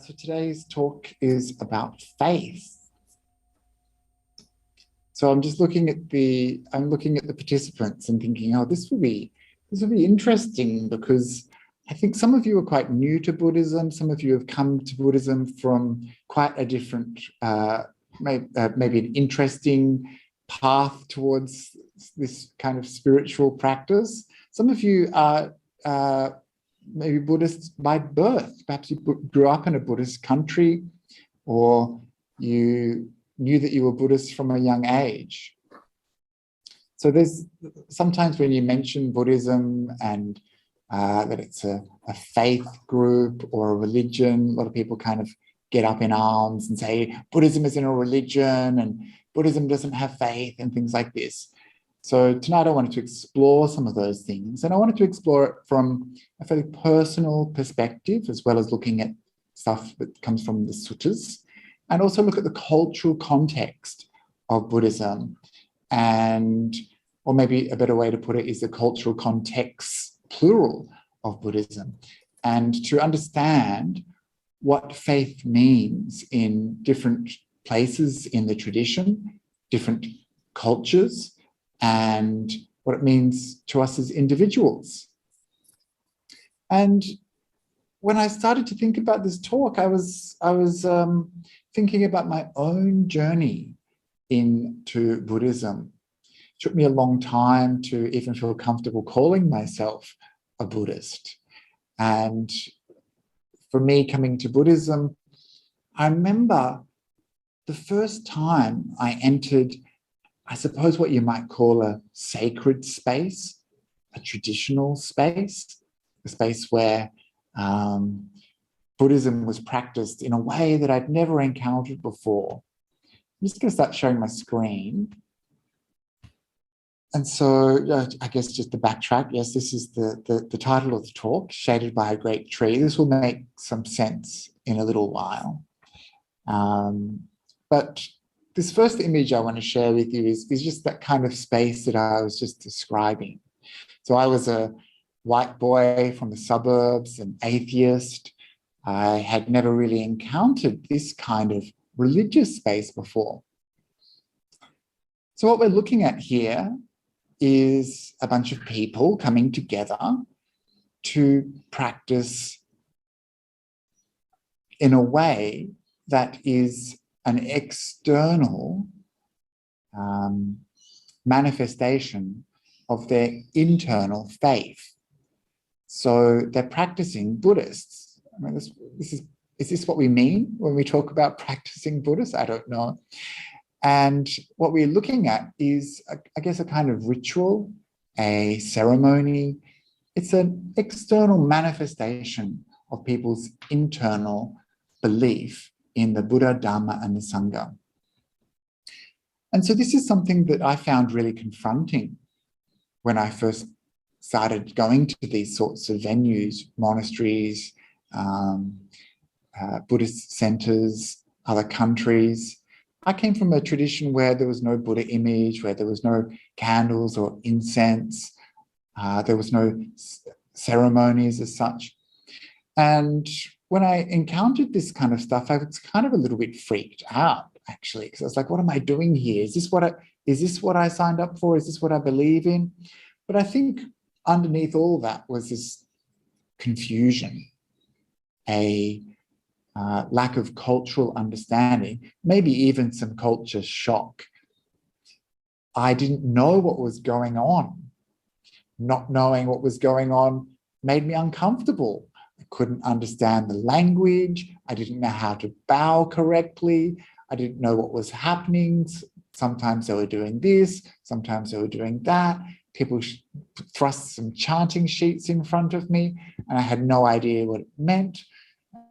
So today's talk is about faith. So I'm just looking at the participants and thinking, oh, this will be interesting, because I think some of you are quite new to Buddhism. Some of you have come to Buddhism from quite a different, maybe an interesting path towards this kind of spiritual practice. Some of you are maybe Buddhists by birth. Perhaps you grew up in a Buddhist country, or you knew that you were Buddhist from a young age. So there's sometimes when you mention Buddhism and that it's a faith group or a religion, a lot of people kind of get up in arms and say Buddhism isn't a religion and Buddhism doesn't have faith and things like this. So tonight I wanted to explore some of those things, and I wanted to explore it from a fairly personal perspective, as well as looking at stuff that comes from the suttas, and also look at the cultural context of Buddhism, or maybe a better way to put it is the cultural context, plural, of Buddhism, and to understand what faith means in different places in the tradition, different cultures, and what it means to us as individuals. And when I started to think about this talk, I was thinking about my own journey into Buddhism. It took me a long time to even feel comfortable calling myself a Buddhist. And for me, coming to Buddhism, I remember the first time I entered, I suppose, what you might call a sacred space, a traditional space, a space where Buddhism was practiced in a way that I'd never encountered before. I'm just going to start showing my screen. And so I guess just to backtrack, yes, this is the title of the talk, Shaded by a Great Tree. This will make some sense in a little while. But this first image I want to share with you is just that kind of space that I was just describing. So I was a white boy from the suburbs, an atheist. I had never really encountered this kind of religious space before. So what we're looking at here is a bunch of people coming together to practice in a way that is an external manifestation of their internal faith. So they're practicing Buddhists. I mean, is this what we mean when we talk about practicing Buddhists? I don't know. And what we're looking at is, I guess, a kind of ritual, a ceremony. It's an external manifestation of people's internal belief in the Buddha, Dharma, and the Sangha. And so this is something that I found really confronting when I first started going to these sorts of venues, monasteries, Buddhist centers, other countries. I came from a tradition where there was no Buddha image, where there was no candles or incense, there was no ceremonies as such. And when I encountered this kind of stuff, I was kind of a little bit freaked out, actually, because I was like, what am I doing here? Is this what I signed up for? Is this what I believe in? But I think underneath all that was this confusion, a lack of cultural understanding, maybe even some culture shock. I didn't know what was going on. Not knowing what was going on made me uncomfortable. I couldn't understand the language. I didn't know how to bow correctly. I didn't know what was happening. Sometimes they were doing this, sometimes they were doing that. People thrust some chanting sheets in front of me, and I had no idea what it meant.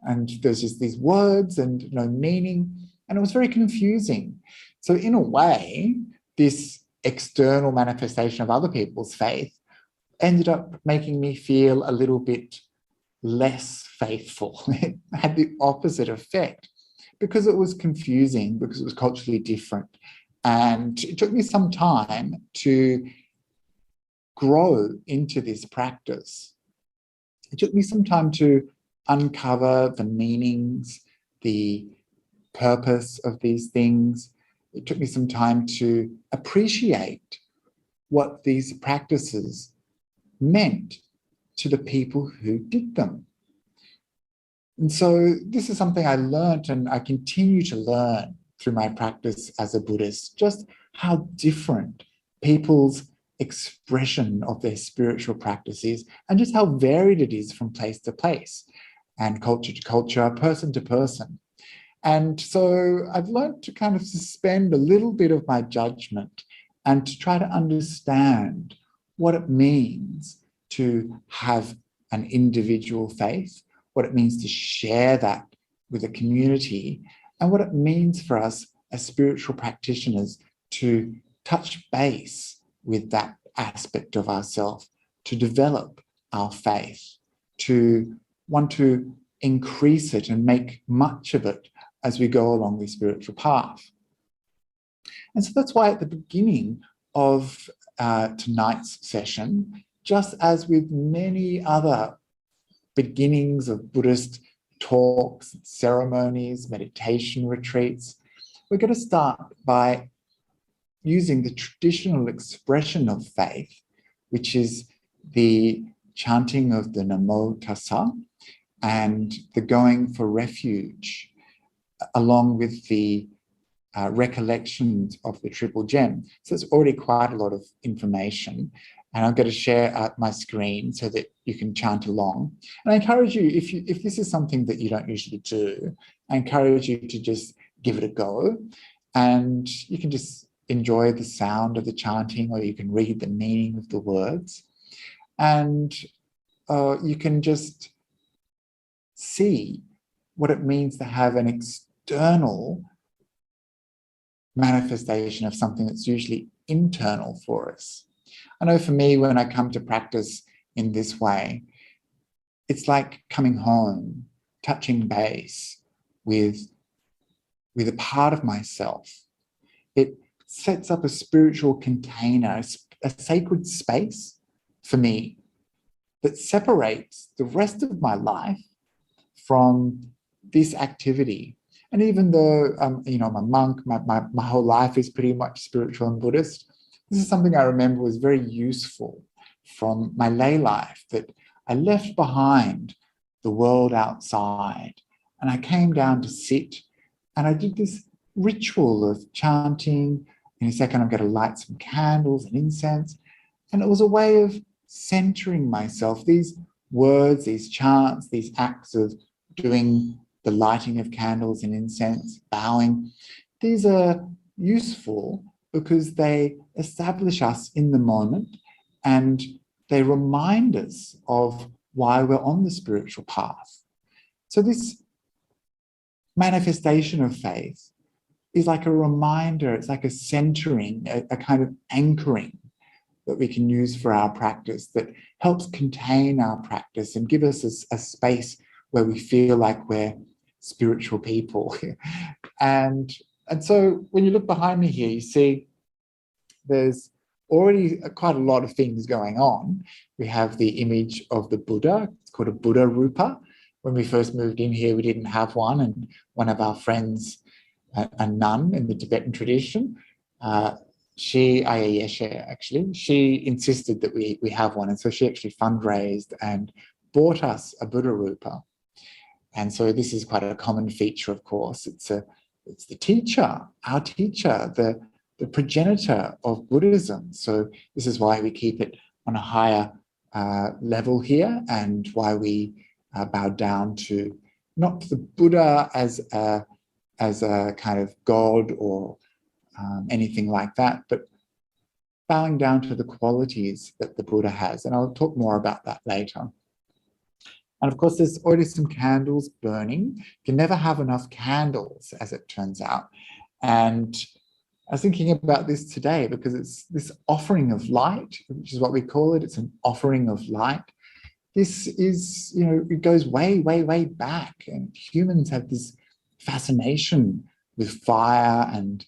And there's just these words and no meaning, and it was very confusing. So in a way, this external manifestation of other people's faith ended up making me feel a little bit less faithful. It had the opposite effect because it was confusing, because it was culturally different. And it took me some time to grow into this practice. It took me some time to uncover the meanings, the purpose of these things. It took me some time to appreciate what these practices meant to the people who did them. And so this is something I learned, and I continue to learn through my practice as a Buddhist, just how different people's expression of their spiritual practice is, and just how varied it is from place to place and culture to culture, person to person. And so I've learned to kind of suspend a little bit of my judgment and to try to understand what it means to have an individual faith, what it means to share that with a community, and what it means for us as spiritual practitioners to touch base with that aspect of ourselves, to develop our faith, to want to increase it and make much of it as we go along the spiritual path. And so that's why at the beginning of tonight's session, just as with many other beginnings of Buddhist talks, ceremonies, meditation retreats, we're going to start by using the traditional expression of faith, which is the chanting of the Namo Tassa and the going for refuge, along with the recollections of the Triple Gem. So it's already quite a lot of information. And I'm going to share out my screen so that you can chant along. And I encourage you, if this is something that you don't usually do, I encourage you to just give it a go. And you can just enjoy the sound of the chanting, or you can read the meaning of the words. And you can just see what it means to have an external manifestation of something that's usually internal for us. I know for me, when I come to practice in this way, it's like coming home, touching base with a part of myself. It sets up a spiritual container, a sacred space for me that separates the rest of my life from this activity. And even though I'm a monk, my whole life is pretty much spiritual and Buddhist, this is something I remember was very useful from my lay life, that I left behind the world outside and I came down to sit, and I did this ritual of chanting. In a second, I'm going to light some candles and incense. And it was a way of centering myself. These words, these chants, these acts of doing the lighting of candles and incense, bowing, these are useful because they establish us in the moment, and they remind us of why we're on the spiritual path. So this manifestation of faith is like a reminder, it's like a centering, a kind of anchoring that we can use for our practice, that helps contain our practice and give us a space where we feel like we're spiritual people. And so when you look behind me here, you see there's already quite a lot of things going on. We have the image of the Buddha. It's called a Buddha Rupa. When we first moved in here, we didn't have one, and one of our friends, a nun in the Tibetan tradition, Ayayeshe actually, she insisted that we have one, and so she actually fundraised and bought us a Buddha Rupa. And so this is quite a common feature, of course. It's the teacher, our teacher, the progenitor of Buddhism. So this is why we keep it on a higher level here, and why we bow down to not the Buddha as a kind of god or anything like that, but bowing down to the qualities that the Buddha has. And I'll talk more about that later. And of course, there's already some candles burning. You can never have enough candles, as it turns out. And I was thinking about this today because it's this offering of light, which is what we call it. It's an offering of light. This is, it goes way, way, way back. And humans have this fascination with fire, and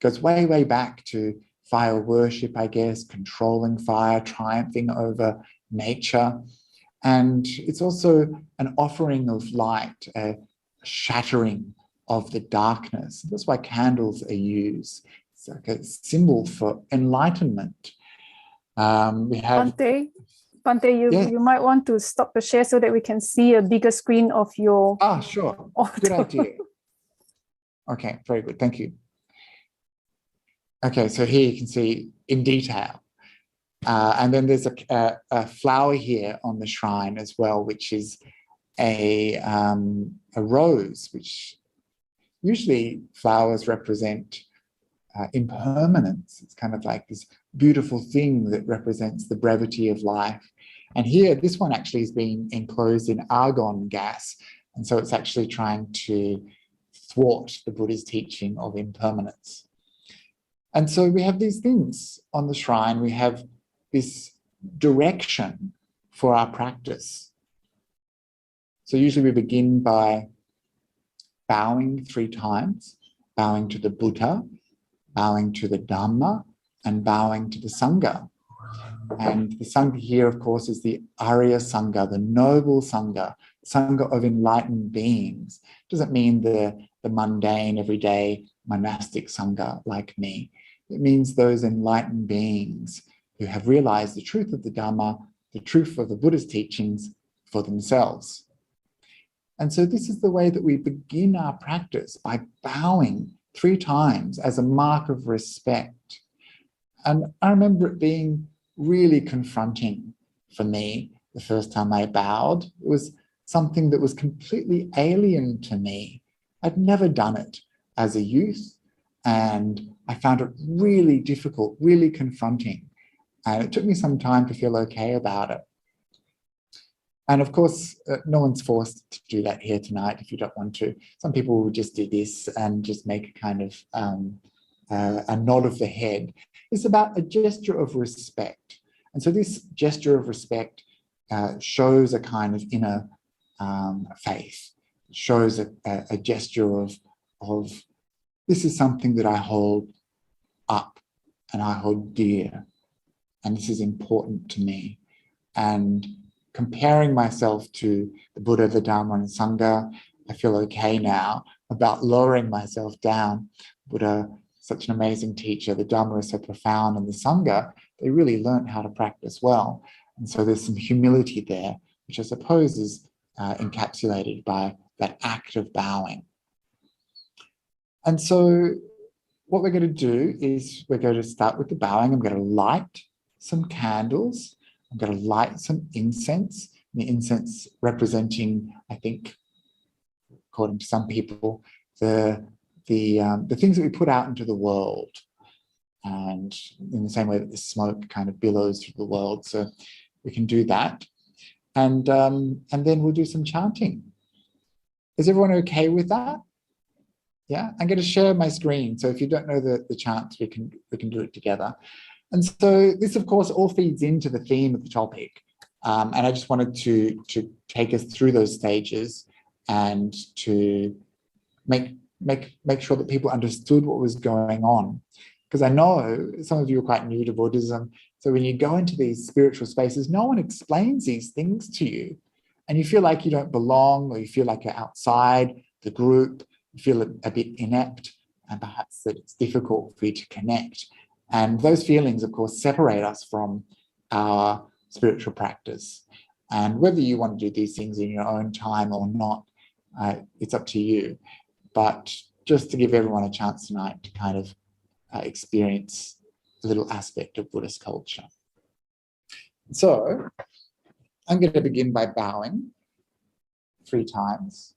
goes way, way back to fire worship, I guess, controlling fire, triumphing over nature. And it's also an offering of light, shattering of the darkness. That's why candles are used. It's like a symbol for enlightenment. We have... Bhante, you might want to stop the share so that we can see a bigger screen of your... Sure. Good idea. Okay, very good. Thank you. Okay, so here you can see in detail. And then there's a flower here on the shrine as well, which is a rose, which usually flowers represent impermanence. It's kind of like this beautiful thing that represents the brevity of life. And here, this one actually is being enclosed in argon gas. And so it's actually trying to thwart the Buddha's teaching of impermanence. And so we have these things on the shrine. We have this direction for our practice. So usually we begin by bowing 3 times, bowing to the Buddha, bowing to the Dhamma, and bowing to the Sangha. And the Sangha here, of course, is the Arya Sangha, the noble Sangha, Sangha of enlightened beings. Doesn't mean the mundane, everyday, monastic Sangha like me. It means those enlightened beings who have realized the truth of the Dhamma, the truth of the Buddha's teachings for themselves. And so this is the way that we begin our practice, by bowing 3 times as a mark of respect. And I remember it being really confronting for me the first time I bowed. It was something that was completely alien to me. I'd never done it as a youth, and I found it really difficult, really confronting. And it took me some time to feel okay about it. And of course, no one's forced to do that here tonight if you don't want to. Some people will just do this and just make a kind of a nod of the head. It's about a gesture of respect. And so this gesture of respect shows a kind of inner faith, shows a gesture of this is something that I hold up and I hold dear, and this is important to me. And comparing myself to the Buddha, the Dhamma, and Sangha, I feel okay now about lowering myself down. Buddha, such an amazing teacher, the Dhamma is so profound, and the Sangha, they really learned how to practice well. And so there's some humility there, which I suppose is encapsulated by that act of bowing. And so what we're going to do is we're going to start with the bowing. I'm going to light some candles. I'm going to light some incense. The incense representing, I think, according to some people, the things that we put out into the world, and in the same way that the smoke kind of billows through the world. So we can do that, and then we'll do some chanting. Is everyone okay with that? Yeah, I'm going to share my screen. So if you don't know the chants, we can do it together. And so this, of course, all feeds into the theme of the topic. And I just wanted to take us through those stages and to make sure that people understood what was going on. Because I know some of you are quite new to Buddhism. So when you go into these spiritual spaces, no one explains these things to you. And you feel like you don't belong, or you feel like you're outside the group, you feel a bit inept, and perhaps that it's difficult for you to connect. And those feelings, of course, separate us from our spiritual practice. And whether you want to do these things in your own time or not, it's up to you. But just to give everyone a chance tonight to kind of experience a little aspect of Buddhist culture. So I'm going to begin by bowing 3 times.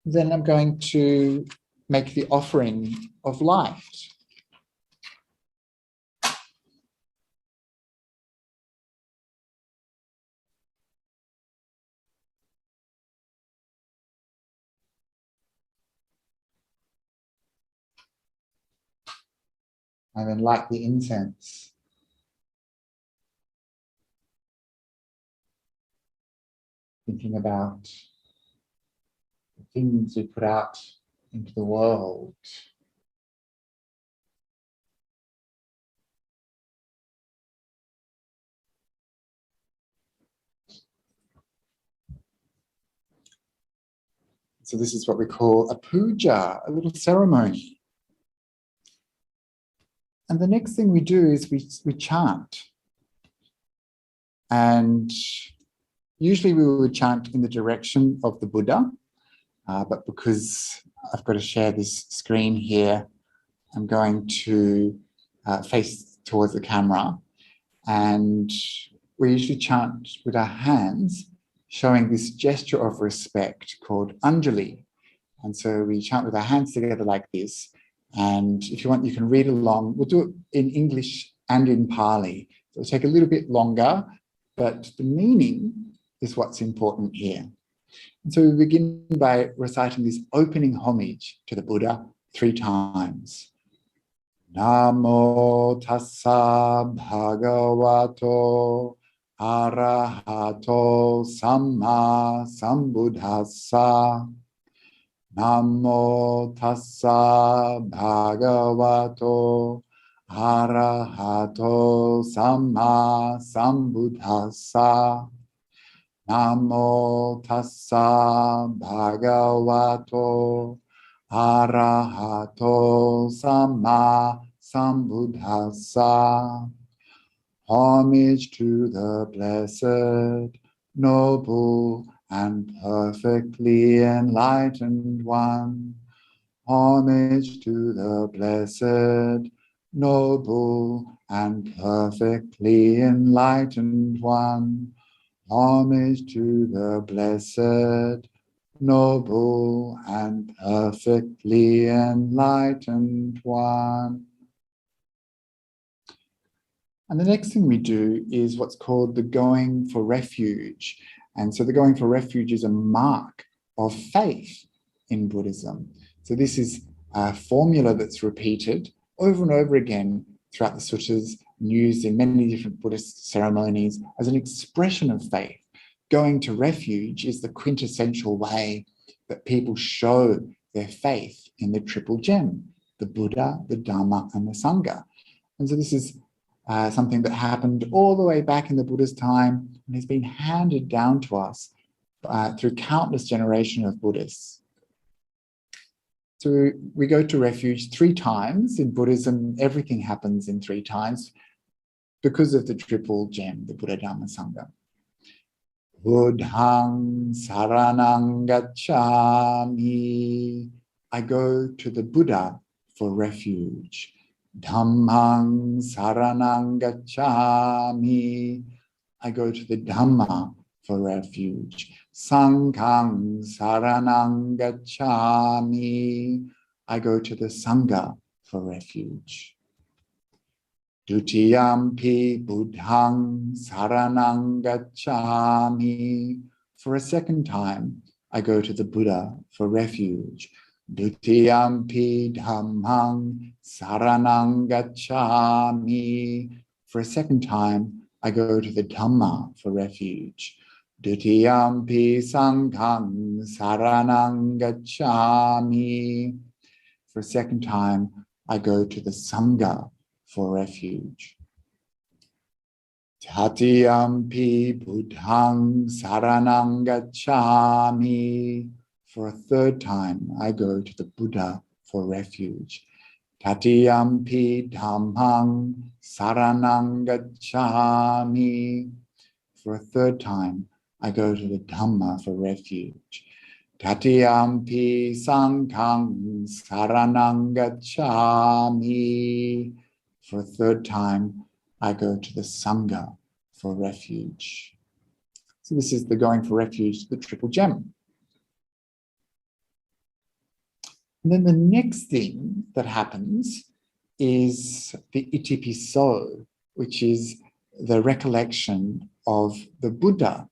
Then I'm going to make the offering of light. And then light the incense. Thinking about the things we put out into the world. So this is what we call a puja, a little ceremony. And the next thing we do is we chant. And usually we would chant in the direction of the Buddha, but because I've got to share this screen here, I'm going to face towards the camera. And we usually chant with our hands, showing this gesture of respect called Anjali. And so we chant with our hands together like this. And if you want, you can read along. We'll do it in English and in Pali. So it'll take a little bit longer, but the meaning is what's important here. And so we begin by reciting this opening homage to the Buddha 3 times. Namo tassa bhagavato arahato samma sambuddhassa. Namo tassa bhagavato arahato samma sambuddhassa. Namo tassa bhagavato arahato samma sambuddhassa. Homage to the blessed, noble, and perfectly enlightened one. Homage to the blessed, noble, and perfectly enlightened one. Homage to the blessed, noble, and perfectly enlightened one. And the next thing we do is what's called the going for refuge. And so the going for refuge is a mark of faith in Buddhism. So this is a formula that's repeated over and over again throughout the suttas, used in many different Buddhist ceremonies as an expression of faith. Going to refuge is the quintessential way that people show their faith in the triple gem, the Buddha, the Dhamma, and the Sangha. And so this is something that happened all the way back in the Buddha's time and has been handed down to us through countless generations of Buddhists. So we go to refuge 3 times. In Buddhism, everything happens in 3 times because of the triple gem, the Buddha, Dhamma, Sangha. Buddhang saranang gacchami. I go to the Buddha for refuge. Dhammang saranang gacchami. I go to the Dhamma for refuge. Sanghang saranang gacchami. I go to the Sangha for refuge. Dutiyampi buddhang saranang gacchami. For a second time, I go to the Buddha for refuge. Dutiyampi dhammang saranang gacchami. For a second time, I go to the Dhamma for refuge. Dutiyampi sanghang saranang gacchami. For a second time, I go to the Sangha for refuge. Tatiyampi buddhang saranang gacchami. For a third time, I go to the Buddha for refuge. Tatiyampi dhammang saranang gacchami. For a third time, I go to the Dhamma for refuge. Tatiyampi sanghang saranang gacchami. For a third time, I go to the Sangha for refuge. So this is the going for refuge, the triple gem. And then the next thing that happens is the itipiso, which is the recollection of the Buddha.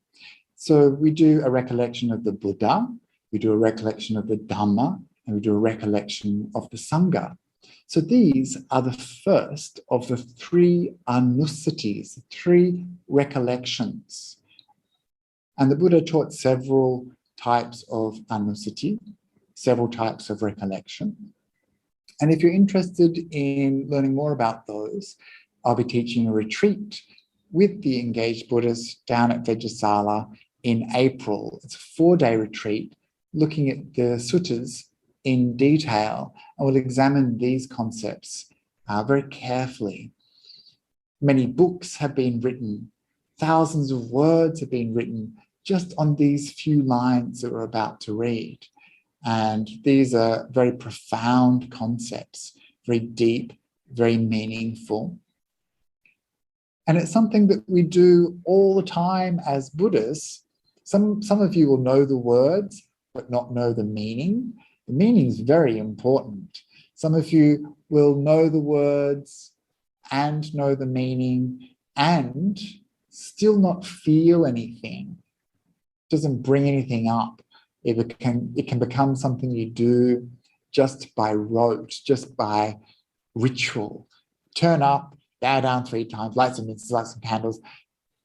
So we do a recollection of the Buddha, we do a recollection of the Dhamma, and we do a recollection of the Sangha. So these are the first of the 3 anusatis, 3 recollections. And the Buddha taught several types of anusati. several types of recollection. And if you're interested in learning more about those, I'll be teaching a retreat with the engaged Buddhists down at Vajrasattva in April. It's a 4-day retreat looking at the suttas in detail, and we'll examine these concepts very carefully. Many books have been written, thousands of words have been written just on these few lines that we're about to read. And these are very profound concepts, very deep, very meaningful. And it's something that we do all the time as Buddhists. Some of you will know the words, but not know the meaning. The meaning is very important. Some of you will know the words and know the meaning and still not feel anything. It doesn't bring anything up. It can become something you do just by rote, just by ritual. Turn up, bow down 3 times, light some incense, light some candles,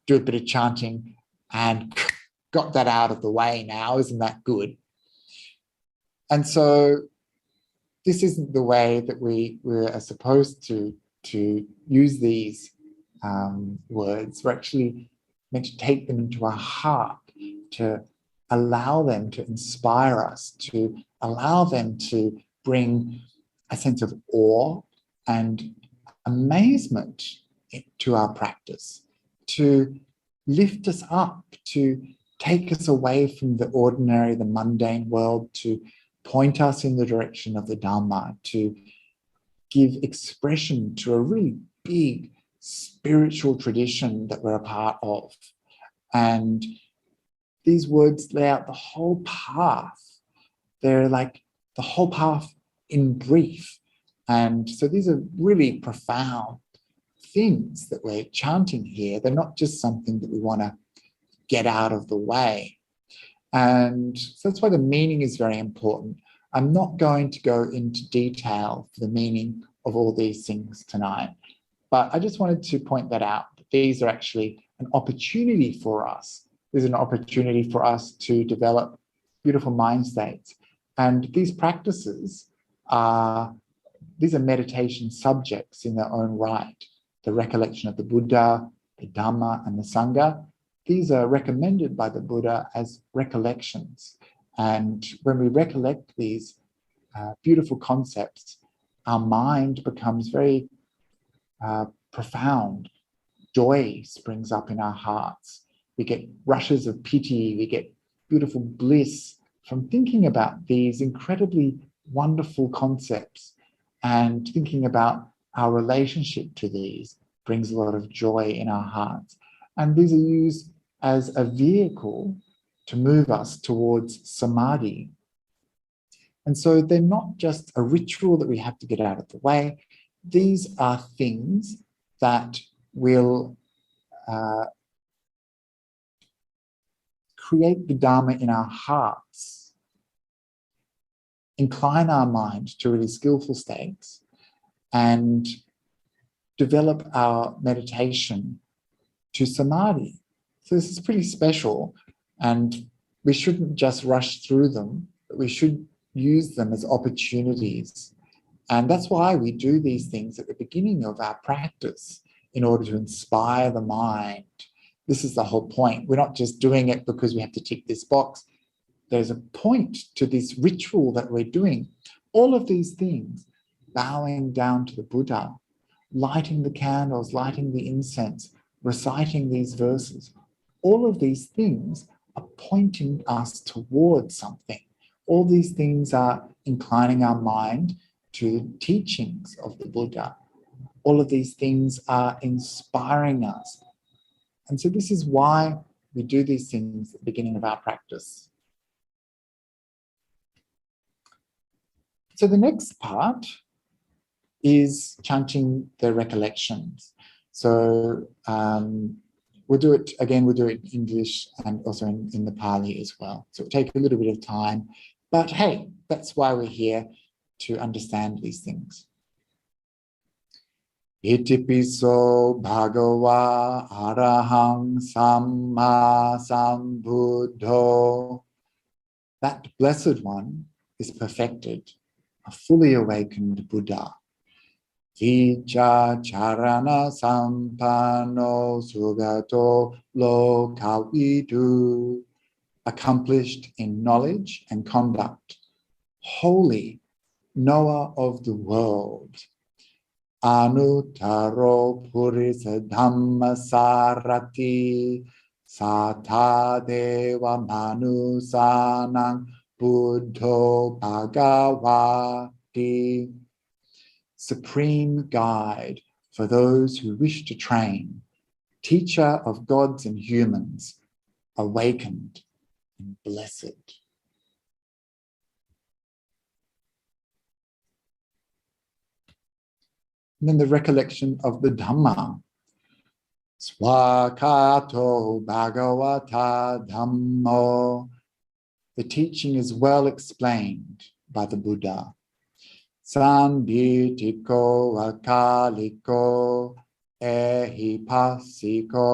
do a bit of chanting, and got that out of the way now. Isn't that good? And so this isn't the way that we are supposed to use these words. We're actually meant to take them into our heart, to allow them to inspire us, to allow them to bring a sense of awe and amazement to our practice, to lift us up, to take us away from the ordinary, the mundane world, to point us in the direction of the Dhamma, to give expression to a really big spiritual tradition that we're a part of. And these words lay out the whole path. They're like the whole path in brief. And so these are really profound things that we're chanting here. They're not just something that we want to get out of the way. And so that's why the meaning is very important. I'm not going to go into detail for the meaning of all these things tonight, but I just wanted to point that out. These are actually an opportunity for us. There's an opportunity for us to develop beautiful mind states. And these practices these are meditation subjects in their own right. The recollection of the Buddha, the Dhamma, and the Sangha. These are recommended by the Buddha as recollections. And when we recollect these beautiful concepts, our mind becomes very profound. Joy springs up in our hearts. We get rushes of pity. We get beautiful bliss from thinking about these incredibly wonderful concepts, and thinking about our relationship to these brings a lot of joy in our hearts. And these are used as a vehicle to move us towards samadhi. And so they're not just a ritual that we have to get out of the way. These are things that will create the Dharma in our hearts, incline our mind to really skillful states, and develop our meditation to samadhi. So this is pretty special, and we shouldn't just rush through them, but we should use them as opportunities. And that's why we do these things at the beginning of our practice, in order to inspire the mind. This is the whole point. We're not just doing it because we have to tick this box. There's a point to this ritual that we're doing. All of these things, bowing down to the Buddha, lighting the candles, lighting the incense, reciting these verses, all of these things are pointing us towards something. All these things are inclining our mind to the teachings of the Buddha. All of these things are inspiring us. And so this is why we do these things at the beginning of our practice. So the next part is chanting the recollections. So we'll do it again, we'll do it in English and also in the Pali as well. So it'll take a little bit of time, but hey, that's why we're here, to understand these things. Itipiso bhagava arahang samma sambuddho. That blessed one is perfected, a fully awakened Buddha. Vicha charana sampano sugato lokavidu, accomplished in knowledge and conduct, holy, knower of the world. Anuttaro purisa dhamma sarati sata deva manusanang buddho bhagavati, supreme guide for those who wish to train, teacher of gods and humans, awakened and blessed. And then the recollection of the Dhamma. Swakato Bhagavata Dhammo. The teaching is well explained by the Buddha. Sambhitiko Akaliko Ehipasiko.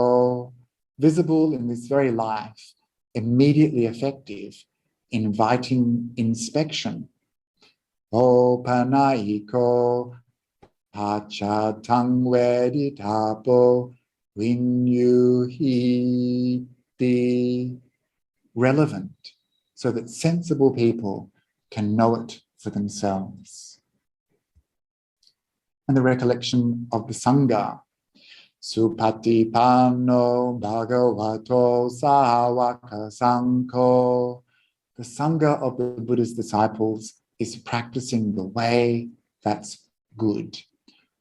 Visible in this very life, immediately effective, inviting inspection. Opanaiko Pachatang Veditapo Vinyuhiti, relevant, so that sensible people can know it for themselves. And the recollection of the Sangha. Supatipano Bhagavato Sāvaka Sangho. The Sangha of the Buddha's disciples is practicing the way that's good.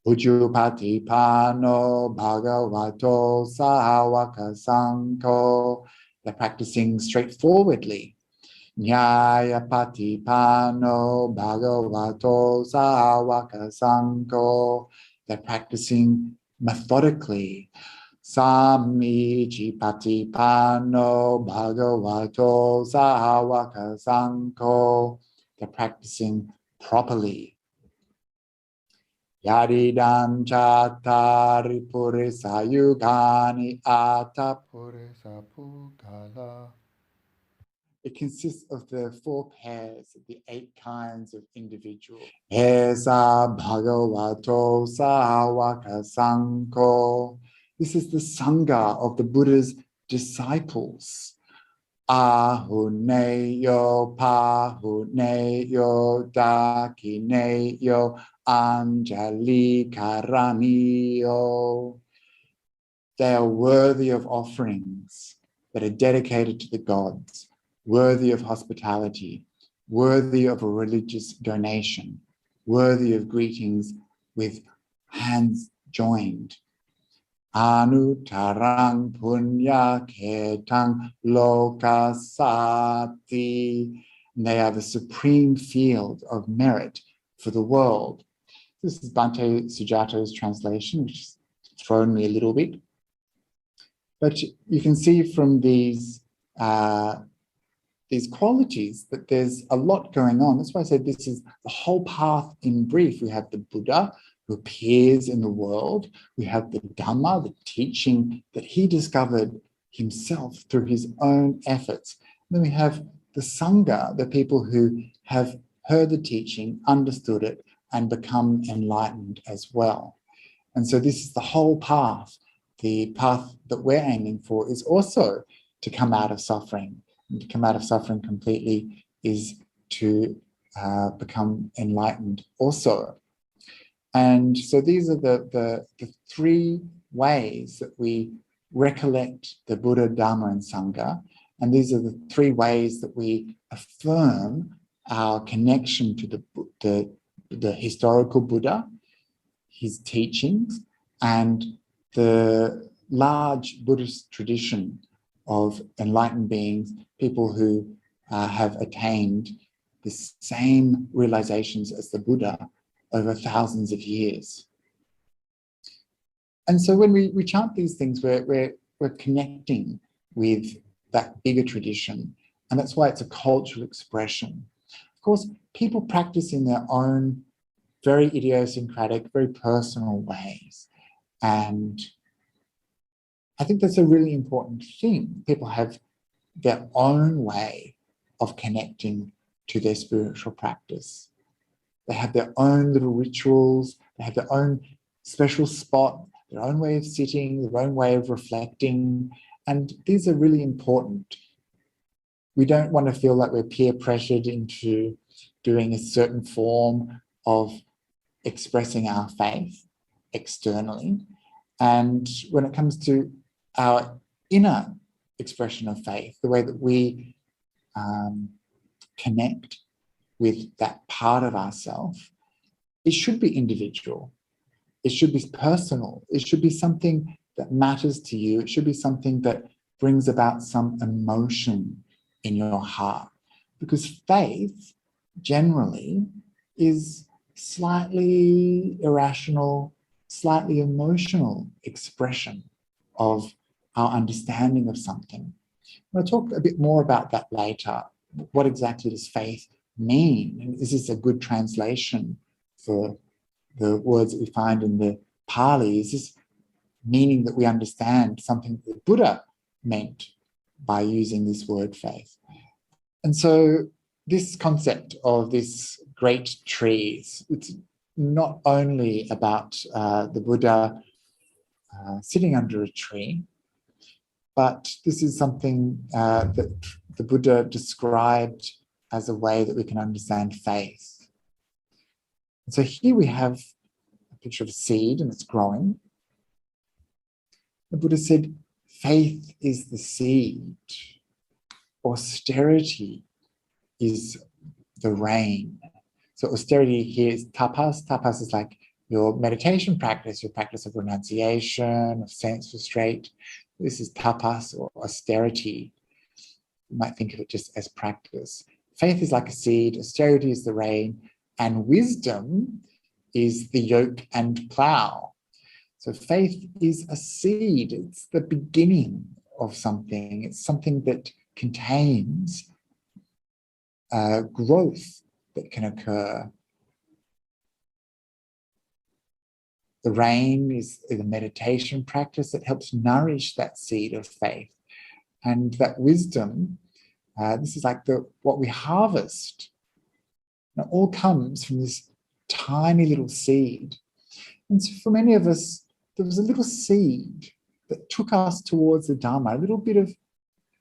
Ujjupatipano Bhagavato Sāvaka Sangho. They're practicing straightforwardly. Nyayapatipano Bhagavato Sāvaka Sangho. They're practicing methodically. Samijipatipano Bhagavato Sāvaka Sangho. They're practicing properly. Yadidam Chattari Purisa Yugani Ata Purisa Pugala. It consists of the 4 pairs of the 8 kinds of individuals. Esa Bhagavato Sāvaka Sangho. This is the Sangha of the Buddha's disciples. Ahuneyo, Pahuneyo, Dakineyo, Anjali Karaniyo. They are worthy of offerings that are dedicated to the gods, worthy of hospitality, worthy of a religious donation, worthy of greetings with hands joined. Anuttarang punya ketang lokasati. They are the supreme field of merit for the world. This is Bhante Sujato's translation, which has thrown me a little bit. But you can see from these qualities that there's a lot going on. That's why I said this is the whole path in brief. We have the Buddha who appears in the world. We have the Dhamma, the teaching that he discovered himself through his own efforts. And then we have the Sangha, the people who have heard the teaching, understood it, and become enlightened as well. And so this is the whole path. The path that we're aiming for is also to come out of suffering. And to come out of suffering completely is to become enlightened also. And so these are the 3 ways that we recollect the Buddha, Dhamma, and Sangha. And these are the 3 ways that we affirm our connection to the historical Buddha, his teachings, and the large Buddhist tradition of enlightened beings, people who have attained the same realizations as the Buddha over thousands of years. And so when we chant these things, we're connecting with that bigger tradition. And that's why it's a cultural expression. Of course, people practice in their own very idiosyncratic, very personal ways. And I think that's a really important thing. People have their own way of connecting to their spiritual practice. They have their own little rituals, they have their own special spot, their own way of sitting, their own way of reflecting, and these are really important. We don't want to feel like we're peer pressured into doing a certain form of expressing our faith externally. And when it comes to our inner expression of faith, the way that we connect with that part of ourselves, it should be individual. It should be personal. It should be something that matters to you. It should be something that brings about some emotion in your heart. Because faith generally is slightly irrational, slightly emotional expression of our understanding of something. I'll talk a bit more about that later. What exactly does faith mean? And is this a good translation for the words that we find in the Pali? Is this meaning that we understand something that the Buddha meant by using this word faith? And so this concept of this great trees, it's not only about the Buddha sitting under a tree, but this is something that the Buddha described as a way that we can understand faith. And so here we have a picture of a seed and it's growing. The Buddha said, faith is the seed. Austerity is the rain. So austerity here is tapas. Tapas is like your meditation practice, your practice of renunciation, of sense restraint. This is tapas or austerity. You might think of it just as practice. Faith is like a seed, austerity is the rain, and wisdom is the yoke and plow. So faith is a seed. It's the beginning of something. It's something that contains growth that can occur. The rain is a meditation practice that helps nourish that seed of faith. And that wisdom, this is like what we harvest. It all comes from this tiny little seed. And so for many of us, there was a little seed that took us towards the Dharma, a little bit of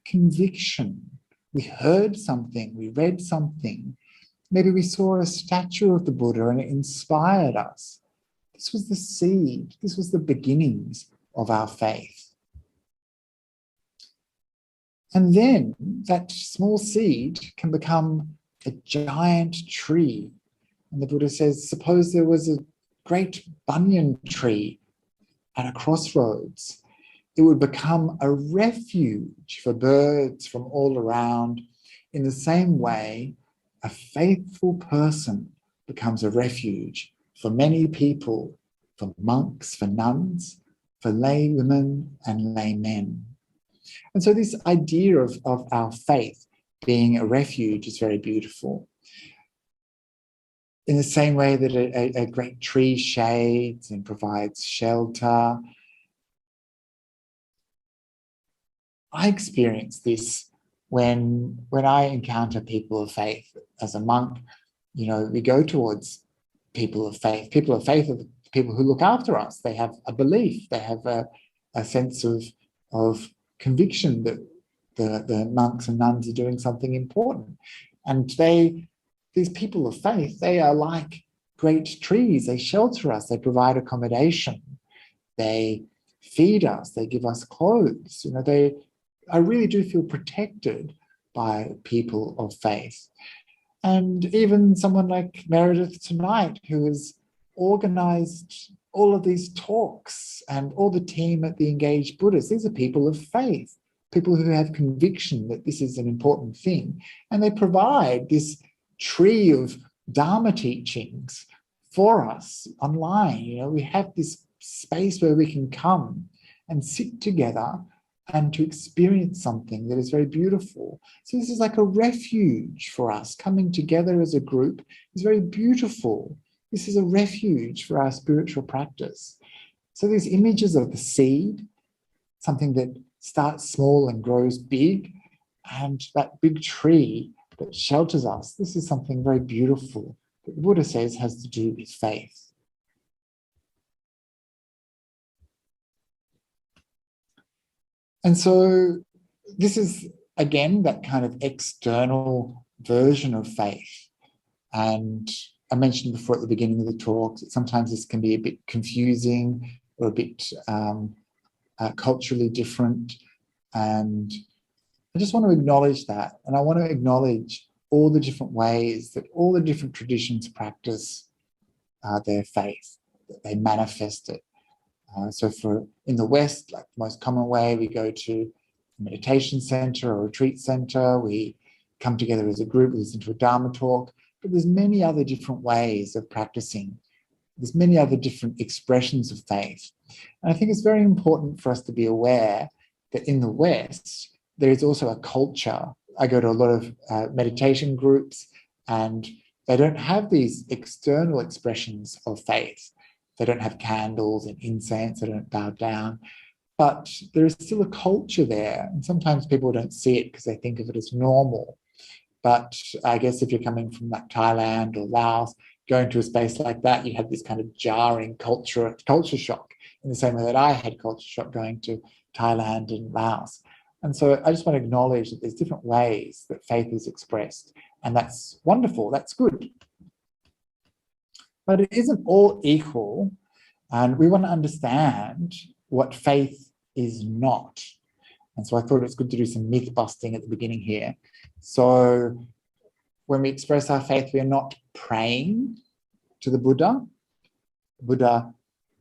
conviction. We heard something, we read something. Maybe we saw a statue of the Buddha and it inspired us. This was the seed. This was the beginnings of our faith. And then that small seed can become a giant tree. And the Buddha says, suppose there was a great banyan tree at a crossroads. It would become a refuge for birds from all around. In the same way, a faithful person becomes a refuge for many people, for monks, for nuns, for lay women and lay men. And so this idea of our faith being a refuge is very beautiful. In the same way that a great tree shades and provides shelter, I experience this when I encounter people of faith. As a monk, you know, we go towards people of faith. People of faith are the people who look after us. They have a belief. They have a sense of conviction that the monks and nuns are doing something important. And these people of faith, they are like great trees. They shelter us. They provide accommodation. They feed us. They give us clothes. You know, I really do feel protected by people of faith. And even someone like Meredith tonight, who has organized all of these talks, and all the team at the Engaged Buddhists, these are people of faith, people who have conviction that this is an important thing. And they provide this tree of Dharma teachings for us online. You know, we have this space where we can come and sit together and to experience something that is very beautiful. So this is like a refuge for us. Coming together as a group is very beautiful. This is a refuge for our spiritual practice. So these images of the seed, something that starts small and grows big, and that big tree that shelters us. This is something very beautiful that the Buddha says has to do with faith. And so this is, again, that kind of external version of faith. And I mentioned before at the beginning of the talk that sometimes this can be a bit confusing or a bit culturally different. And I just want to acknowledge that. And I want to acknowledge all the different ways that all the different traditions practice their faith, that they manifest it. So in the West, like the most common way, we go to a meditation center or a retreat center, we come together as a group, we listen to a Dharma talk, but there's many other different ways of practicing. There's many other different expressions of faith. And I think it's very important for us to be aware that in the West, there is also a culture. I go to a lot of meditation groups, and they don't have these external expressions of faith. They don't have candles and incense, they don't bow down, but there is still a culture there. And sometimes people don't see it because they think of it as normal. But I guess if you're coming from like Thailand or Laos, going to a space like that, you have this kind of jarring culture shock, in the same way that I had culture shock going to Thailand and Laos. And so I just want to acknowledge that there's different ways that faith is expressed, and that's wonderful, that's good. But it isn't all equal, and we want to understand what faith is not. And so I thought it was good to do some myth busting at the beginning here. So when we express our faith, we are not praying to the Buddha. The Buddha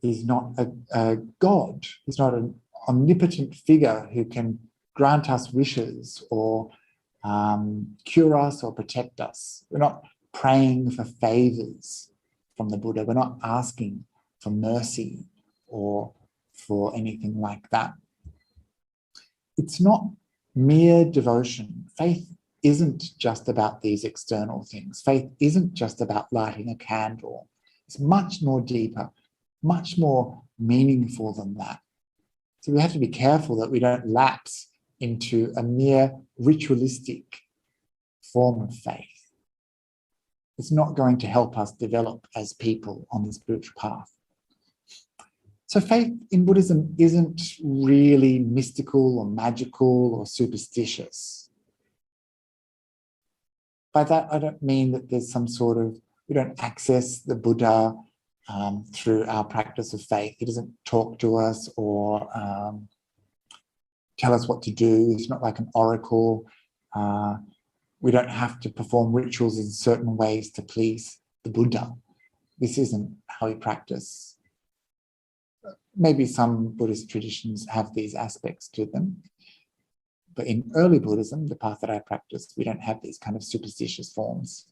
is not a God. He's not an omnipotent figure who can grant us wishes or cure us or protect us. We're not praying for favors from the Buddha. We're not asking for mercy or for anything like that. It's not mere devotion. Faith isn't just about these external things. Faith isn't just about lighting a candle. It's much more deeper, much more meaningful than that. So we have to be careful that we don't lapse into a mere ritualistic form of faith. It's not going to help us develop as people on the spiritual path. So faith in Buddhism isn't really mystical or magical or superstitious. By that, I don't mean that there's some sort of, we don't access the Buddha through our practice of faith. He doesn't talk to us or tell us what to do. He's not like an oracle. We don't have to perform rituals in certain ways to please the Buddha. This isn't how we practice. Maybe some Buddhist traditions have these aspects to them. But in early Buddhism, the path that I practiced, we don't have these kind of superstitious forms.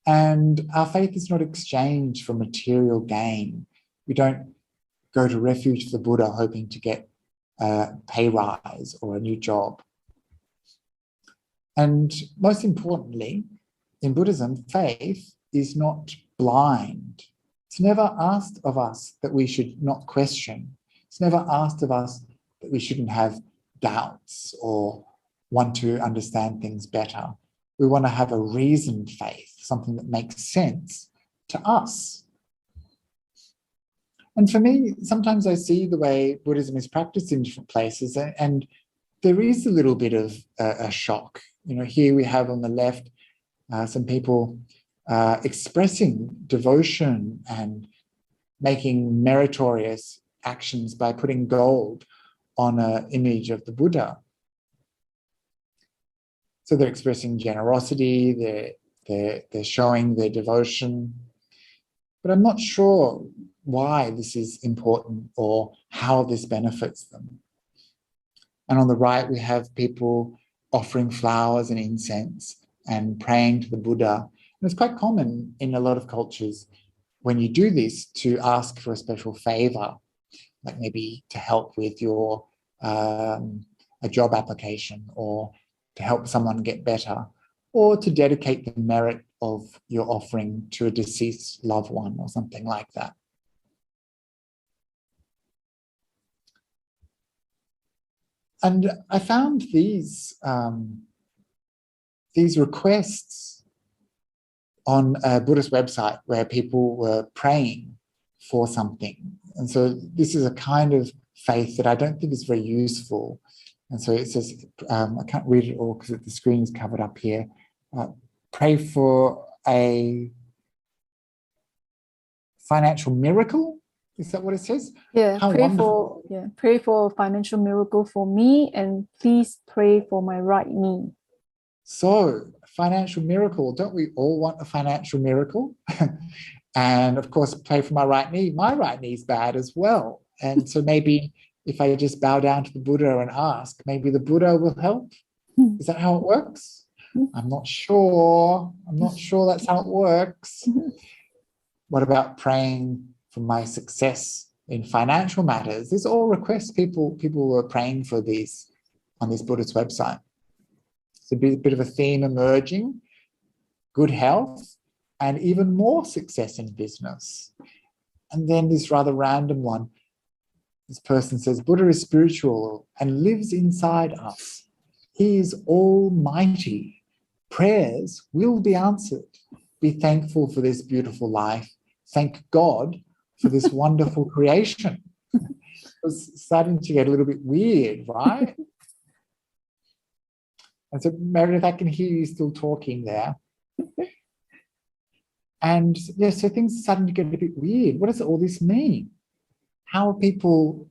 And our faith is not exchanged for material gain. We don't go to Refuge for the Buddha hoping to get a pay rise or a new job. And most importantly, in Buddhism, faith is not blind. It's never asked of us that we should not question. It's never asked of us that we shouldn't have doubts or want to understand things better. We want to have a reasoned faith, something that makes sense to us. And for me, sometimes I see the way Buddhism is practiced in different places, and there is a little bit of a shock. You know, here we have on the left some people expressing devotion and making meritorious actions by putting gold on an image of the Buddha. So they're expressing generosity, they're showing their devotion. But I'm not sure why this is important or how this benefits them. And on the right, we have people offering flowers and incense and praying to the Buddha. And it's quite common in a lot of cultures when you do this to ask for a special favor, like maybe to help with your a job application, or to help someone get better, or to dedicate the merit of your offering to a deceased loved one or something like that. And I found these these requests on a Buddhist website where people were praying for something. And so this is a kind of faith that I don't think is very useful. And so it says, I can't read it all because the screen is covered up here. Pray for a financial miracle. Is that what it says? Yeah, How wonderful. Pray for a financial miracle for me, and please pray for my right knee. So, financial miracle, don't we all want a financial miracle? And of course, pray for my right knee. My right knee is bad as well. And so maybe if I just bow down to the Buddha and ask, maybe the Buddha will help. Is that how it works? I'm not sure. I'm not sure that's how it works. What about praying for my success in financial matters? These are all requests people were praying for these on this Buddhist website. It's a bit of a theme emerging: good health and even more success in business. And then this rather random one. This person says, Buddha is spiritual and lives inside us. He is almighty. Prayers will be answered. Be thankful for this beautiful life. Thank God for this wonderful creation. It was starting to get a little bit weird, right? And so, Meredith, I can hear you still talking there. And yeah, so things are starting to get a bit weird. What does all this mean? How are people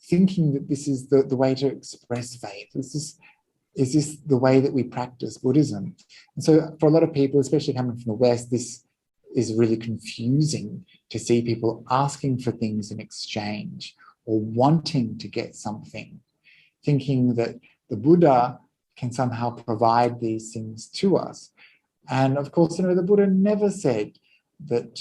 thinking that this is the way to express faith? Is this the way that we practice Buddhism? And so for a lot of people, especially coming from the West, this is really confusing to see people asking for things in exchange or wanting to get something, thinking that the Buddha can somehow provide these things to us. And of course, the Buddha never said that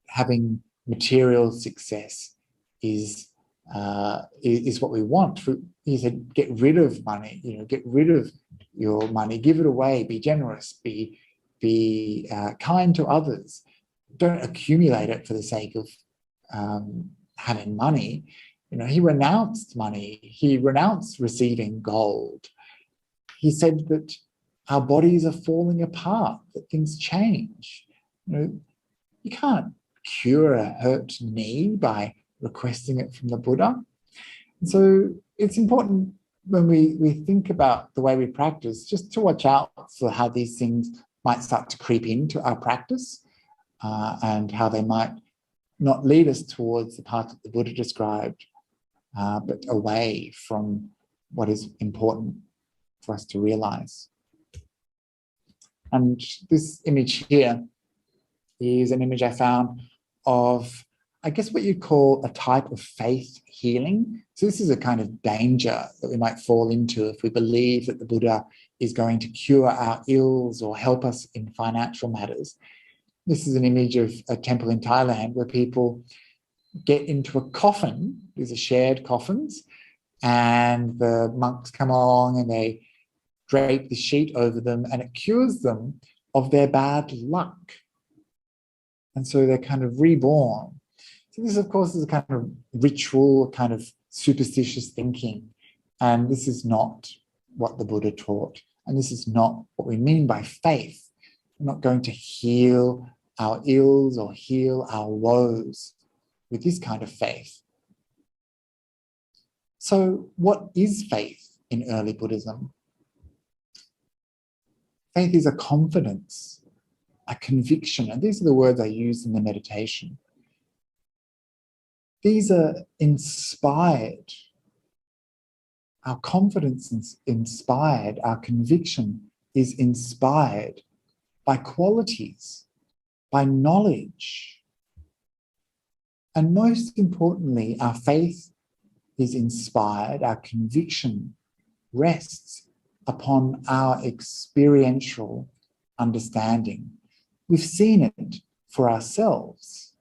having material success is what we want. He said, get rid of money, get rid of your money, give it away, be generous, be kind to others. Don't accumulate it for the sake of having money. He renounced money. He renounced receiving gold. He said that our bodies are falling apart, that things change. You can't cure a hurt knee by requesting it from the Buddha. And so it's important when we think about the way we practice, just to watch out for how these things might start to creep into our practice and how they might not lead us towards the path that the Buddha described, but away from what is important for us to realize. And this image here is an image I found of, I guess, what you'd call a type of faith healing. So this is a kind of danger that we might fall into if we believe that the Buddha is going to cure our ills or help us in financial matters. This is an image of a temple in Thailand where people get into a coffin. These are shared coffins, and the monks come along and they drape the sheet over them, and it cures them of their bad luck. And so they're kind of reborn. So this, of course, is a kind of ritual, kind of superstitious thinking. And this is not what the Buddha taught. And this is not what we mean by faith. We're not going to heal our ills or heal our woes with this kind of faith. So what is faith in early Buddhism? Faith is a confidence, a conviction, and these are the words I use in the meditation. These are inspired. Our confidence is inspired, our conviction is inspired by qualities, by knowledge. And most importantly, our faith is inspired, our conviction rests upon our experiential understanding. We've seen it for ourselves.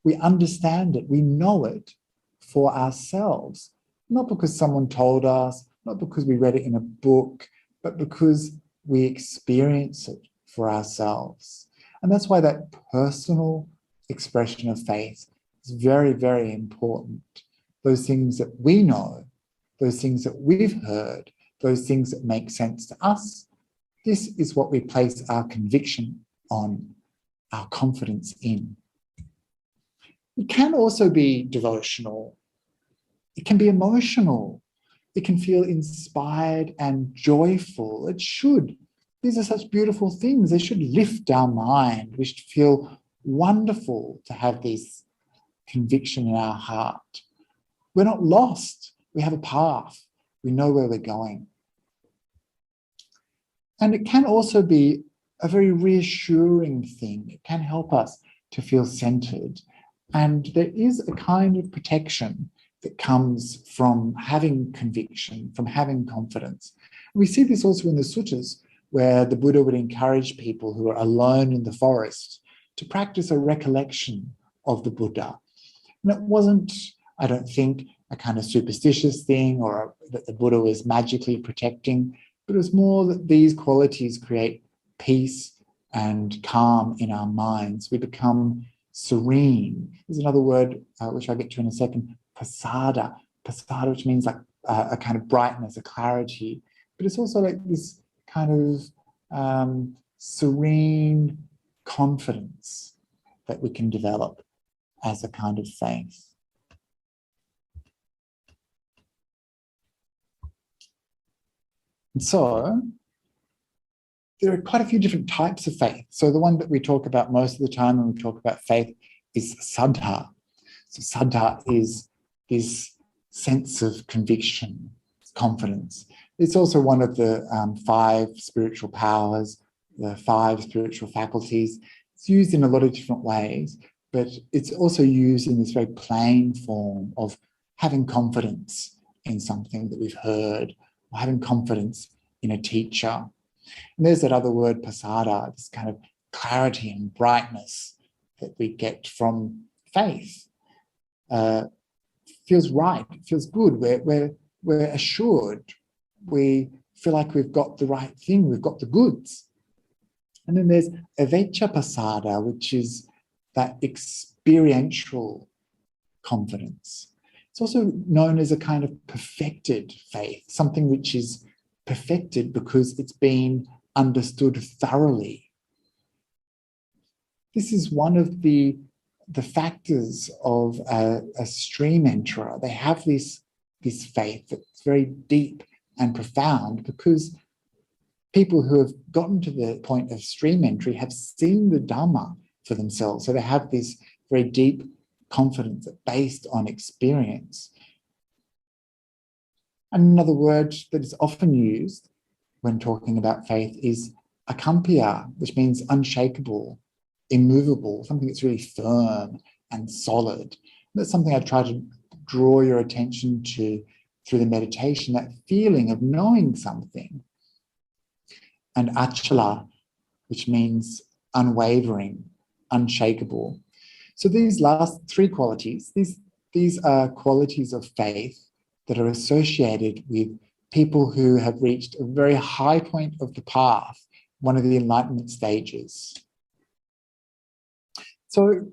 We understand it, we know it for ourselves, not because someone told us, not because we read it in a book, but because we experience it for ourselves. And that's why that personal expression of faith is very, very important. Those things that we know, those things that we've heard, those things that make sense to us. This is what we place our conviction on, our confidence in. It can also be devotional. It can be emotional. It can feel inspired and joyful. It should. These are such beautiful things. They should lift our mind. We should feel wonderful to have this conviction in our heart. We're not lost. We have a path. We know where we're going. And it can also be a very reassuring thing. It can help us to feel centered. And there is a kind of protection that comes from having conviction, from having confidence. We see this also in the suttas, where the Buddha would encourage people who are alone in the forest to practice a recollection of the Buddha. And it wasn't, I don't think, a kind of superstitious thing or that the Buddha was magically protecting, but it was more that these qualities create peace and calm in our minds. We become serene. There's another word, which I'll get to in a second, pasada. Pasada, which means like a kind of brightness, a clarity, but it's also like this kind of serene confidence that we can develop as a kind of faith. And so there are quite a few different types of faith. So the one that we talk about most of the time when we talk about faith is saddha. So saddha is this sense of conviction, confidence. It's also one of the 5 spiritual powers, the 5 spiritual faculties. It's used in a lot of different ways, but it's also used in this very plain form of having confidence in something that we've heard, or having confidence in a teacher. And there's that other word, pasada, this kind of clarity and brightness that we get from faith. Feels right, it feels good, we're assured, we feel like we've got the right thing, we've got the goods. And then there's avecca pasada, which is that experiential confidence. It's also known as a kind of perfected faith, something which is perfected because it's been understood thoroughly. This is one of the factors of a stream enterer. They have this faith that's very deep and profound because people who have gotten to the point of stream entry have seen the Dhamma for themselves. So they have this very deep confidence based on experience. Another word that is often used when talking about faith is akampya, which means unshakable, immovable, something that's really firm and solid. That's something I try to draw your attention to through the meditation, that feeling of knowing something. And achala, which means unwavering, unshakable. So these last 3 qualities, these are qualities of faith that are associated with people who have reached a very high point of the path, one of the enlightenment stages. So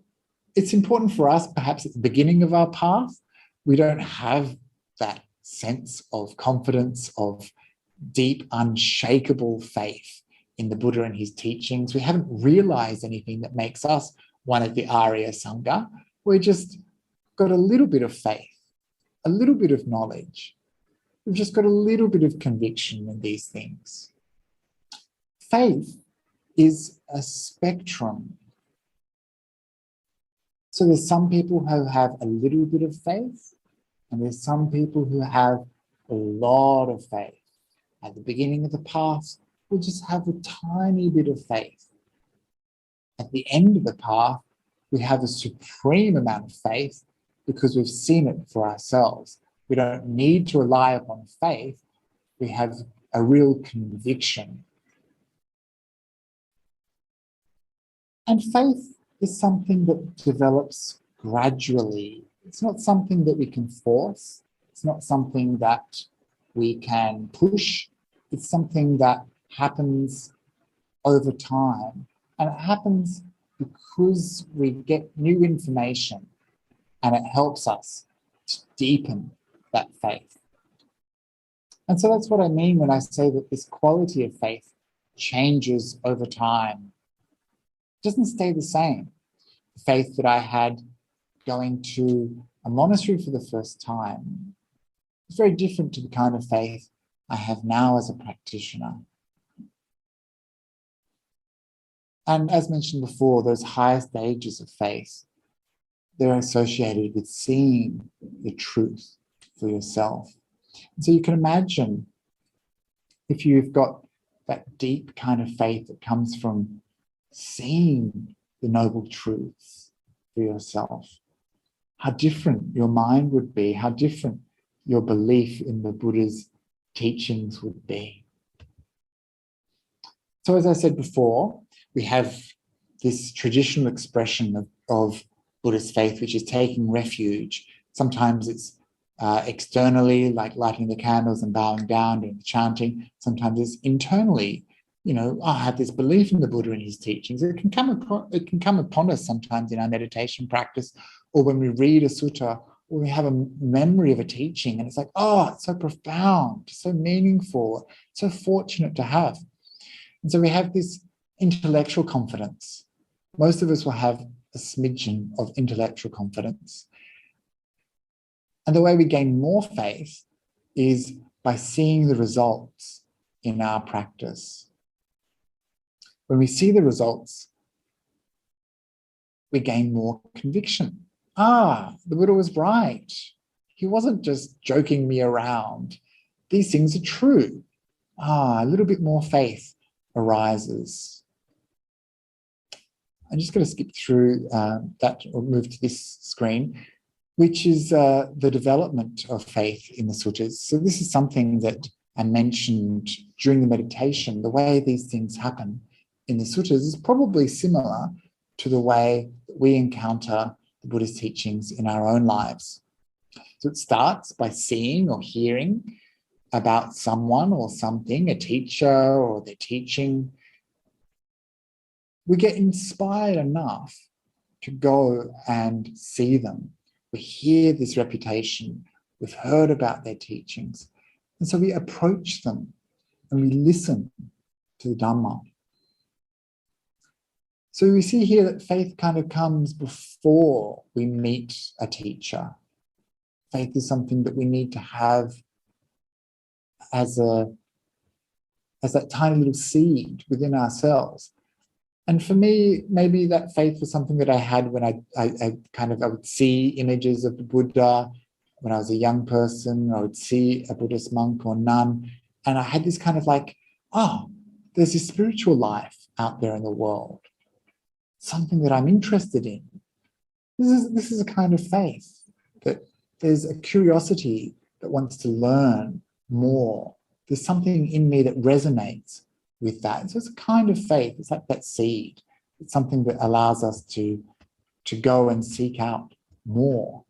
it's important for us, perhaps at the beginning of our path, we don't have that sense of confidence, of deep, unshakable faith in the Buddha and his teachings. We haven't realized anything that makes us one of the Arya Sangha. We're just got a little bit of faith, a little bit of knowledge. We've just got a little bit of conviction in these things. Faith is a spectrum. So there's some people who have a little bit of faith, and there's some people who have a lot of faith. At the beginning of the path, we'll just have a tiny bit of faith. At the end of the path, we have a supreme amount of faith because we've seen it for ourselves. We don't need to rely upon faith. We have a real conviction. And faith is something that develops gradually. It's not something that we can force. It's not something that we can push. It's something that happens over time. And it happens because we get new information and it helps us to deepen that faith. And so that's what I mean when I say that this quality of faith changes over time. It doesn't stay the same. The faith that I had going to a monastery for the first time is very different to the kind of faith I have now as a practitioner. And as mentioned before, those higher stages of faith, they're associated with seeing the truth for yourself. And so you can imagine if you've got that deep kind of faith that comes from seeing the noble truths for yourself, how different your mind would be, how different your belief in the Buddha's teachings would be. So as I said before, we have this traditional expression of Buddhist faith, which is taking refuge. Sometimes it's externally, like lighting the candles and bowing down, doing the chanting. Sometimes it's internally, I have this belief in the Buddha and his teachings. It can come upon us sometimes in our meditation practice, or when we read a sutta, or we have a memory of a teaching, and it's like, oh, it's so profound, so meaningful, so fortunate to have. And so we have this intellectual confidence. Most of us will have a smidgen of intellectual confidence. And the way we gain more faith is by seeing the results in our practice. When we see the results, we gain more conviction. The Buddha was right. He wasn't just joking me around. These things are true. A little bit more faith arises. I'm just going to skip through that or move to this screen, which is the development of faith in the suttas. So this is something that I mentioned during the meditation. The way these things happen in the suttas is probably similar to the way that we encounter the Buddhist teachings in our own lives. So it starts by seeing or hearing about someone or something, a teacher or their teaching. We get inspired enough to go and see them. We hear this reputation, we've heard about their teachings, and so we approach them and we listen to the Dhamma. So we see here that faith kind of comes before we meet a teacher. Faith is something that we need to have as that tiny little seed within ourselves. And for me, maybe that faith was something that I had when I would see images of the Buddha when I was a young person. I would see a Buddhist monk or nun, and I had this kind of like, there's this spiritual life out there in the world, something that I'm interested in. This is a kind of faith that there's a curiosity that wants to learn more. There's something in me that resonates with that. So it's a kind of faith. It's like that seed. It's something that allows us to go and seek out more.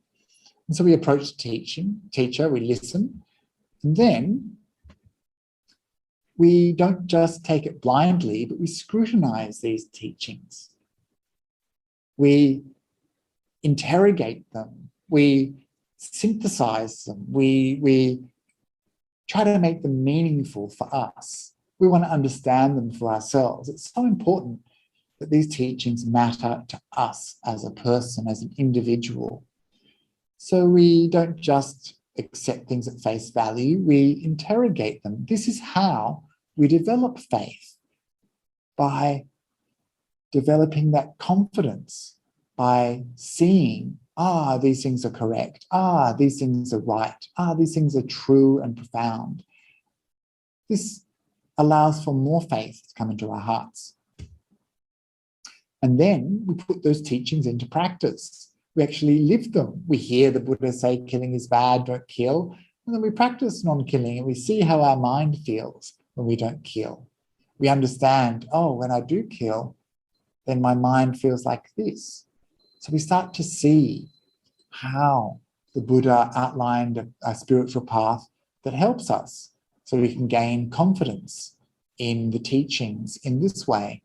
And so we approach the teacher, we listen, and then we don't just take it blindly, but we scrutinize these teachings. We interrogate them. We synthesize them. We try to make them meaningful for us. We want to understand them for ourselves. It's so important that these teachings matter to us as a person, as an individual. So we don't just accept things at face value, we interrogate them. This is how we develop faith, by developing that confidence, by seeing, these things are correct, these things are right, these things are true and profound. This allows for more faith to come into our hearts. And then we put those teachings into practice. We actually live them. We hear the Buddha say killing is bad, don't kill, and then we practice non-killing and we see how our mind feels when we don't kill. We understand, when I do kill, then my mind feels like this. So we start to see how the Buddha outlined a spiritual path that helps us, so we can gain confidence in the teachings in this way,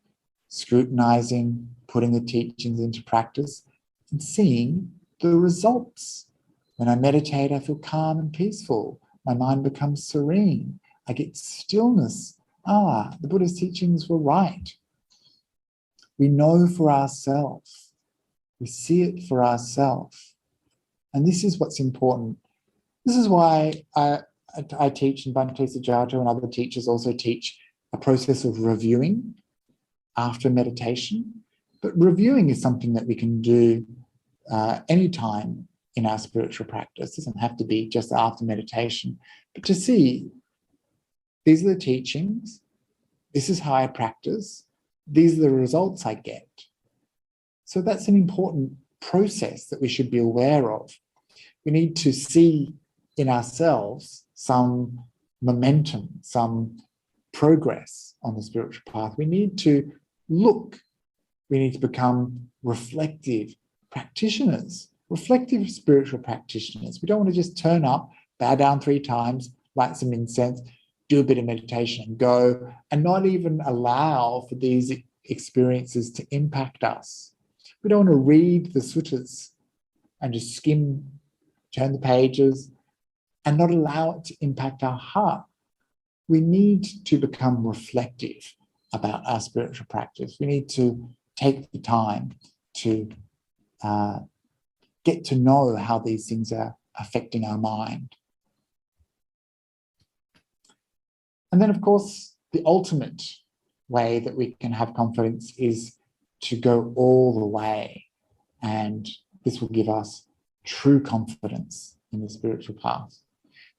scrutinizing, putting the teachings into practice, and seeing the results. When I meditate, I feel calm and peaceful. My mind becomes serene. I get stillness. Ah, the Buddha's teachings were right. We know for ourselves. We see it for ourselves. And this is what's important. This is why I teach, and Bhante Akaliko and other teachers also teach a process of reviewing after meditation. But reviewing is something that we can do anytime in our spiritual practice. It doesn't have to be just after meditation, but to see, these are the teachings, this is how I practice, these are the results I get. So that's an important process that we should be aware of. We need to see in ourselves some momentum, some progress on the spiritual path. We need to look, we need to become reflective practitioners, reflective spiritual practitioners. We don't want to just turn up, bow down 3 times, light some incense, do a bit of meditation and go, and not even allow for these experiences to impact us. We don't want to read the suttas and just skim, turn the pages, and not allow it to impact our heart. We need to become reflective about our spiritual practice. We need to take the time to get to know how these things are affecting our mind. And then, of course, the ultimate way that we can have confidence is to go all the way. And this will give us true confidence in the spiritual path.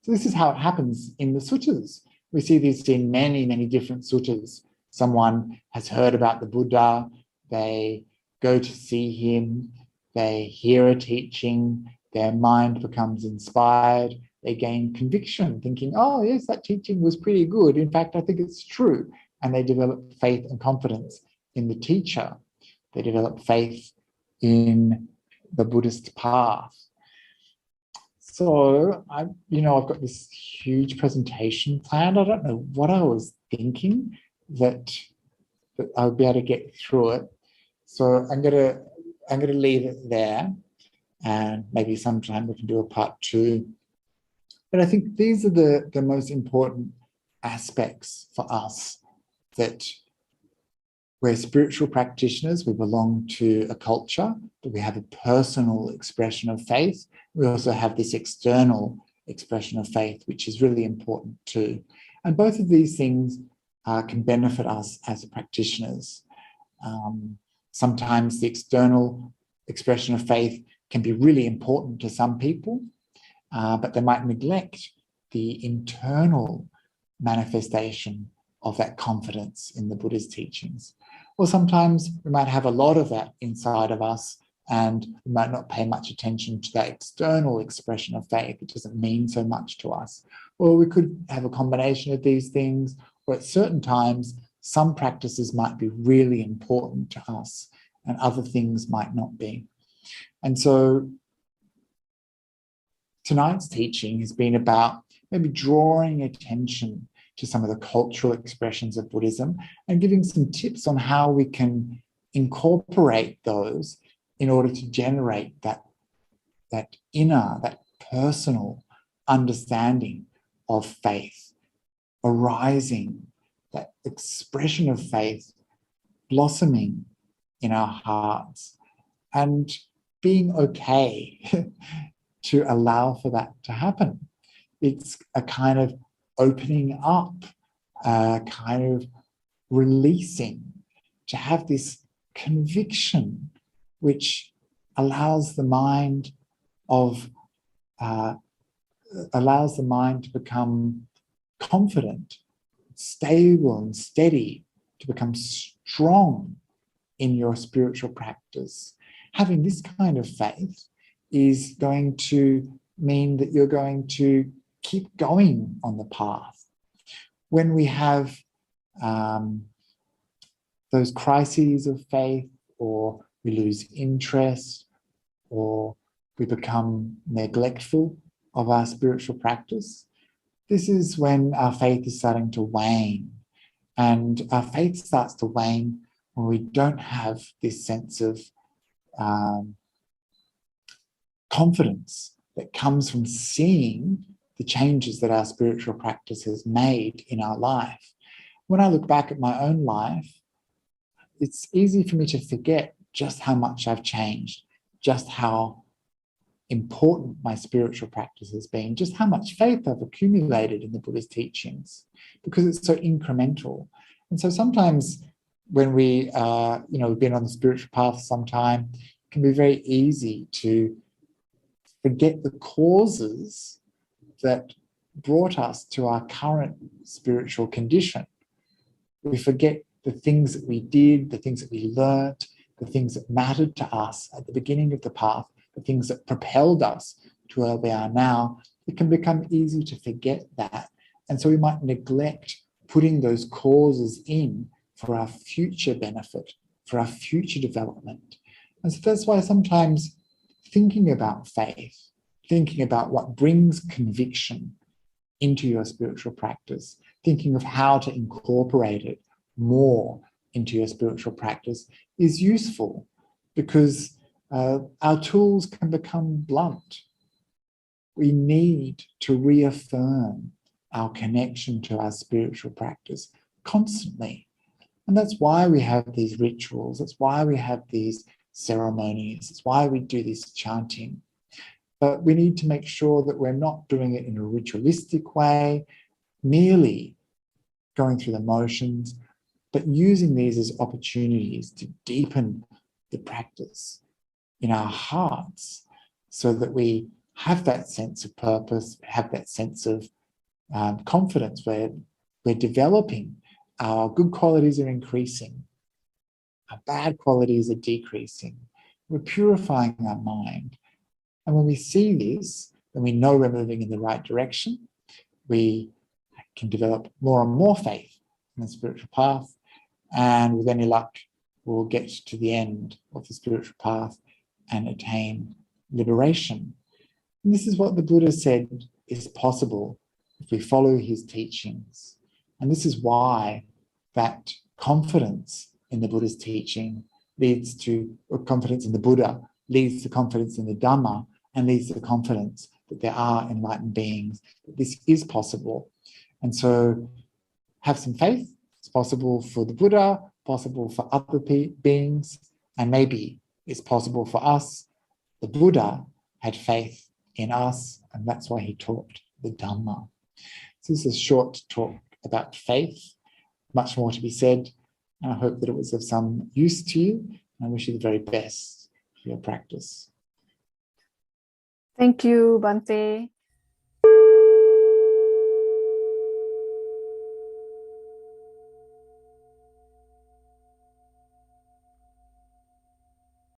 So this is how it happens in the suttas. We see this in many, many different suttas. Someone has heard about the Buddha, they go to see him, they hear a teaching, their mind becomes inspired, they gain conviction, thinking, oh yes, that teaching was pretty good. In fact, I think it's true. And they develop faith and confidence in the teacher. They develop faith in the Buddhist path. So I've got this huge presentation planned. I don't know what I was thinking that I would be able to get through it. So I'm gonna leave it there, and maybe sometime we can do a part 2. But I think these are the most important aspects for us, that we're spiritual practitioners, we belong to a culture, but we have a personal expression of faith. We also have this external expression of faith, which is really important too. And both of these things can benefit us as practitioners. Sometimes the external expression of faith can be really important to some people, but they might neglect the internal manifestation of that confidence in the Buddha's teachings. Or sometimes we might have a lot of that inside of us and we might not pay much attention to that external expression of faith. It doesn't mean so much to us. Or we could have a combination of these things, or at certain times, some practices might be really important to us and other things might not be. And so tonight's teaching has been about maybe drawing attention to some of the cultural expressions of Buddhism and giving some tips on how we can incorporate those in order to generate that inner, that personal understanding of faith, arising, that expression of faith blossoming in our hearts, and being okay to allow for that to happen. It's a kind of opening up, kind of releasing, to have this conviction which allows the mind to become confident, stable and steady, to become strong in your spiritual practice. Having this kind of faith is going to mean that you're going to keep going on the path. When we have those crises of faith, or we lose interest, or we become neglectful of our spiritual practice, this is when our faith is starting to wane. And our faith starts to wane when we don't have this sense of confidence that comes from seeing the changes that our spiritual practice has made in our life. When I look back at my own life, it's easy for me to forget just how much I've changed, just how important my spiritual practice has been, just how much faith I've accumulated in the Buddha's teachings, because it's so incremental. And so sometimes when we are, we've been on the spiritual path some time, it can be very easy to forget the causes that brought us to our current spiritual condition. We forget the things that we did, the things that we learnt, the things that mattered to us at the beginning of the path, the things that propelled us to where we are now. It can become easy to forget that. And so we might neglect putting those causes in for our future benefit, for our future development. And so that's why sometimes thinking about faith, thinking about what brings conviction into your spiritual practice, thinking of how to incorporate it more into your spiritual practice is useful, because our tools can become blunt. We need to reaffirm our connection to our spiritual practice constantly. And that's why we have these rituals. That's why we have these ceremonies. It's why we do this chanting. But we need to make sure that we're not doing it in a ritualistic way, merely going through the motions, but using these as opportunities to deepen the practice in our hearts, so that we have that sense of purpose, have that sense of confidence, where we're developing. Our good qualities are increasing, our bad qualities are decreasing. We're purifying our mind. And when we see this, then we know we're moving in the right direction. We can develop more and more faith in the spiritual path. And with any luck, we'll get to the end of the spiritual path and attain liberation. And this is what the Buddha said is possible if we follow his teachings. And this is why that confidence in the Buddha's teaching leads to, or confidence in the Buddha leads to confidence in the Dhamma, and leads to confidence that there are enlightened beings, that this is possible. And so have some faith. It's possible for the Buddha, possible for other beings, and maybe it's possible for us. The Buddha had faith in us, and that's why he taught the Dhamma. So this is a short talk about faith, much more to be said, and I hope that it was of some use to you, and I wish you the very best for your practice. Thank you, Bhante.